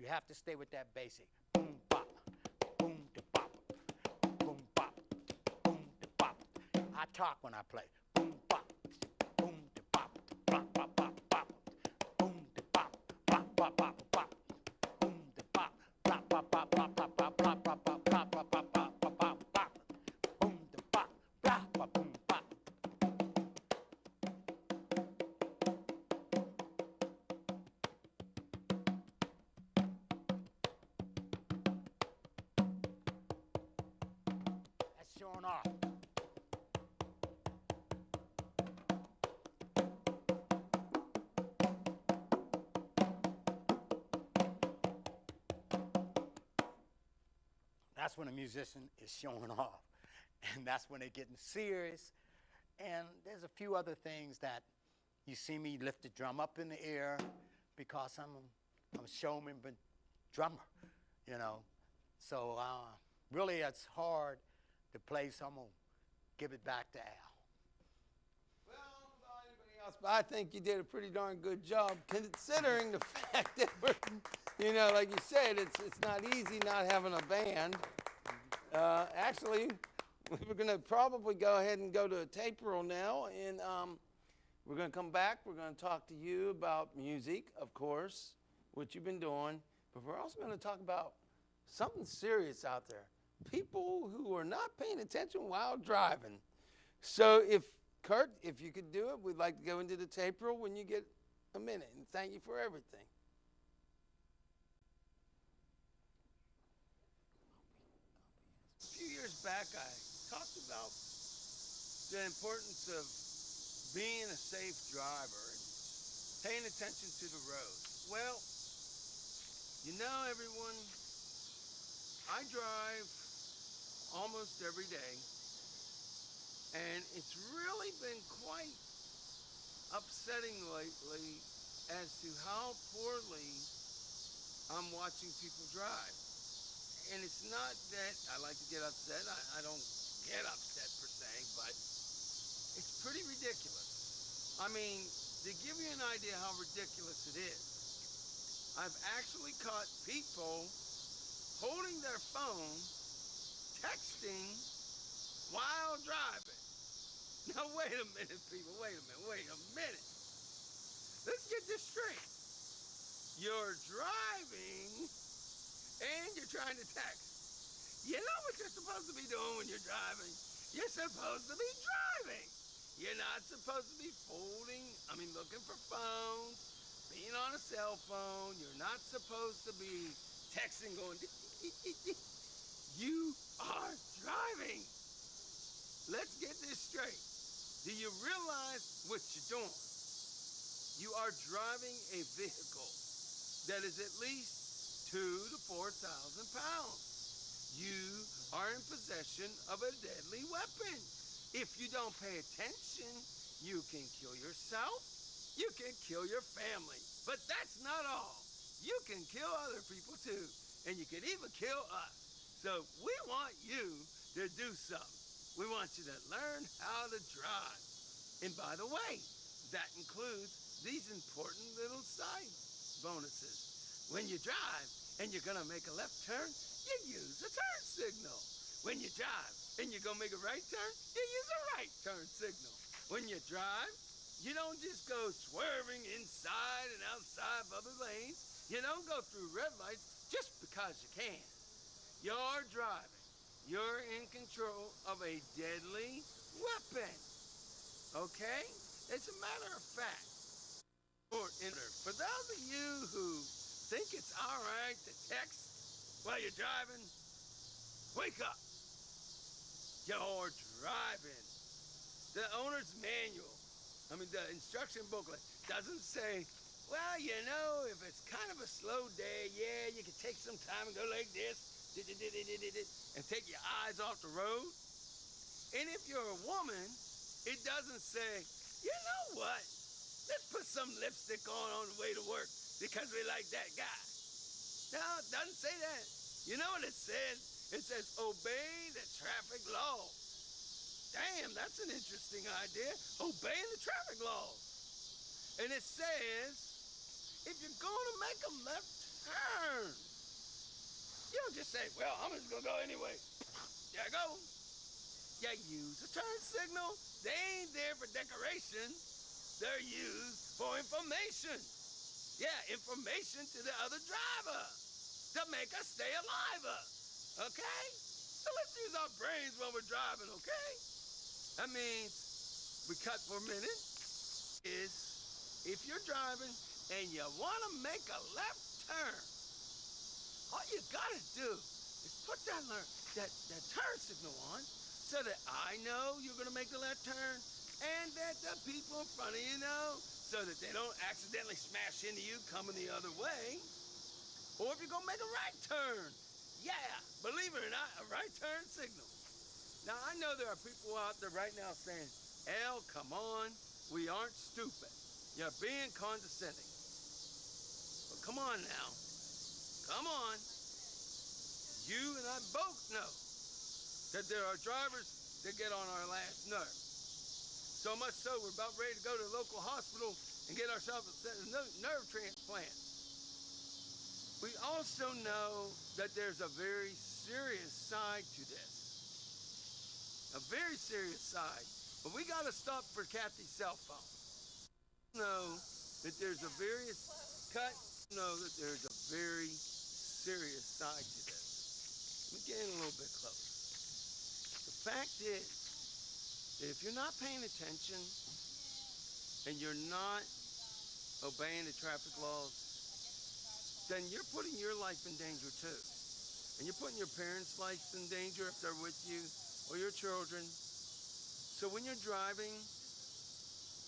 You have to stay with that basic. Boom, bop, boom, da bop, boom, bop, boom, da bop. I talk when I play. Boom, bop, boom, da bop, bop, bop, bop, bop. Boom, da bop, bop, bop, bop, bop. Boom, da bop, bop, bop, bop, bop, bop, bop, bop, bop, bop, bop, bop, bop, bop, bop, bop. Boom, da bop, bop, bop, boom, bop. That's showing off. That's when a musician is showing off. And that's when they're getting serious. And there's a few other things that you see me lift the drum up in the air because I'm a showman but drummer, you know. So really it's hard to play, so I'm going to give it back to Al. Well, I don't know about anybody else, but I think you did a pretty darn good job considering the fact that we're, you know, like you said, it's not easy not having a band. Actually, we're going to probably go ahead and go to a tape roll now, and we're going to come back. We're going to talk to you about music, of course, what you've been doing, but we're also going to talk about something serious out there. People who are not paying attention while driving. So Kurt, if you could do it, we'd like to go into the tape roll when you get a minute, and thank you for everything. A few years back, I talked about the importance of being a safe driver and paying attention to the road. Well, you know, everyone, I drive almost every day, and it's really been quite upsetting lately as to how poorly I'm watching people drive. And it's not that I like to get upset. I don't get upset per se, but it's pretty ridiculous. I mean, to give you an idea how ridiculous it is, I've actually caught people holding their phone, texting while driving. Now, wait a minute, people. Wait a minute. Let's get this straight. You're driving and you're trying to text. You know what you're supposed to be doing when you're driving? You're supposed to be driving. You're not supposed to be looking for phones, being on a cell phone. You're not supposed to be texting going, you are driving. Let's get this straight. Do you realize what you're doing? You are driving a vehicle that is at least 2,000 to 4,000 pounds. You are in possession of a deadly weapon. If you don't pay attention, you can kill yourself, you can kill your family. But that's not all. You can kill other people too, and you can even kill us. So we want you to do something. We want you to learn how to drive. And by the way, that includes these important little side bonuses. When you drive and you're gonna make a left turn, you use a turn signal. When you drive and you're gonna make a right turn, you use a right turn signal. When you drive, you don't just go swerving inside and outside of other lanes. You don't go through red lights just because you can. You're driving. You're in control of a deadly weapon. Okay? As a matter of fact, for those of you who think it's all right to text while you're driving, wake up. You're driving. The owner's manual, the instruction booklet doesn't say, well, you know, if it's kind of a slow day, yeah, you can take some time and go like this, and take your eyes off the road. And if you're a woman, it doesn't say, you know what, let's put some lipstick on the way to work because we like that guy. No, it doesn't say that. You know what it says? It says, obey the traffic laws. Damn, that's an interesting idea. Obeying the traffic laws. And it says, if you're going to make a left turn, just say, well, I'm just gonna go anyway. There I go. You use a turn signal. They ain't there for decoration. They're used for information. Yeah, information to the other driver to make us stay alive. Okay? So let's use our brains when we're driving, okay? That means we cut for a minute. If you're driving and you want to make a left turn, all you gotta do is put that turn signal on so that I know you're gonna make the left turn and that the people in front of you know so that they don't accidentally smash into you coming the other way. Or if you're gonna make a right turn, yeah, believe it or not, a right turn signal. Now, I know there are people out there right now saying, Al, come on, we aren't stupid. You're being condescending. But come on now. Come on. You and I both know that there are drivers that get on our last nerve. So much so, we're about ready to go to the local hospital and get ourselves a set of nerve transplants. We also know that there's a very serious side to this. A very serious side. But we got to stop for Kathy's cell phone. Know that there's a very serious side to this. Let me get in a little bit closer. The fact is that if you're not paying attention and you're not obeying the traffic laws, then you're putting your life in danger too. And you're putting your parents' lives in danger if they're with you, or your children. So when you're driving,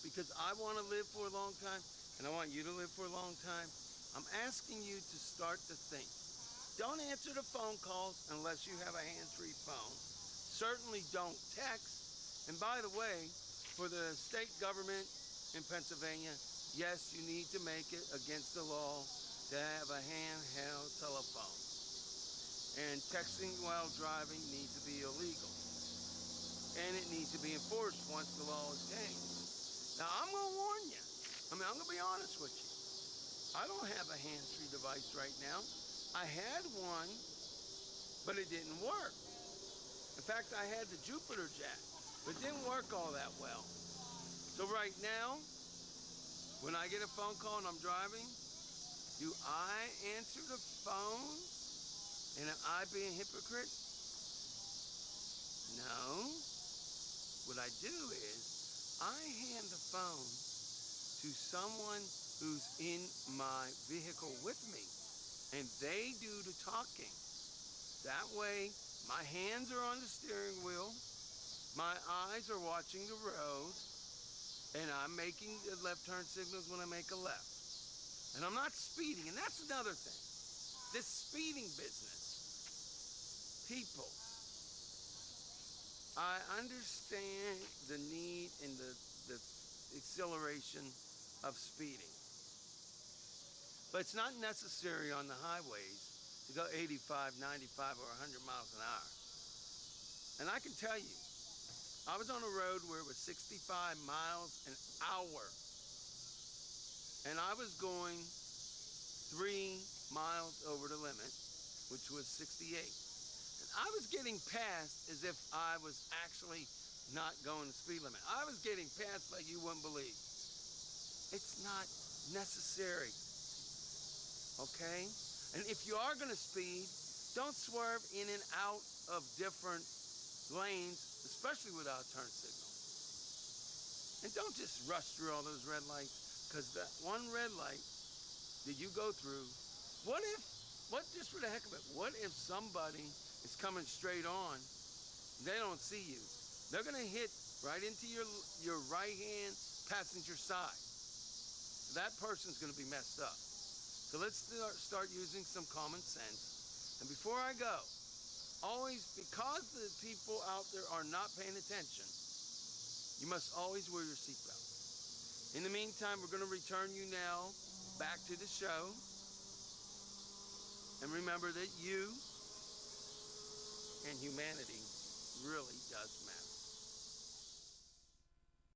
because I want to live for a long time, and I want you to live for a long time, I'm asking you to start to think. Don't answer the phone calls unless you have a hands-free phone. Certainly don't text. And by the way, for the state government in Pennsylvania, yes, you need to make it against the law to have a handheld telephone. And texting while driving needs to be illegal. And it needs to be enforced once the law is changed. Now, I'm going to warn you. I'm going to be honest with you. I don't have a hands-free device right now. I had one, but it didn't work. In fact, I had the Jupiter jack, but it didn't work all that well. So right now, when I get a phone call and I'm driving, do I answer the phone? And am I being a hypocrite? No. What I do is I hand the phone to someone who's in my vehicle with me, and they do the talking. That way, my hands are on the steering wheel, my eyes are watching the road, and I'm making the left turn signals when I make a left. And I'm not speeding, and that's another thing. This speeding business. People. I understand the need and the acceleration of speeding. But it's not necessary on the highways to go 85, 95, or 100 miles an hour. And I can tell you, I was on a road where it was 65 miles an hour. And I was going 3 miles over the limit, which was 68. I was getting past as if I was actually not going the speed limit. I was getting past like you wouldn't believe. It's not necessary, okay? And if you are going to speed, don't swerve in and out of different lanes, especially without a turn signal. And don't just rush through all those red lights, because that one red light that you go through, just for the heck of it, what if somebody is coming straight on, they don't see you? They're gonna hit right into your right-hand passenger side. That person's gonna be messed up. So let's start using some common sense. And before I go, always, because the people out there are not paying attention, you must always wear your seatbelt. In the meantime, we're gonna return you now back to the show. And remember that you and humanity really does matter.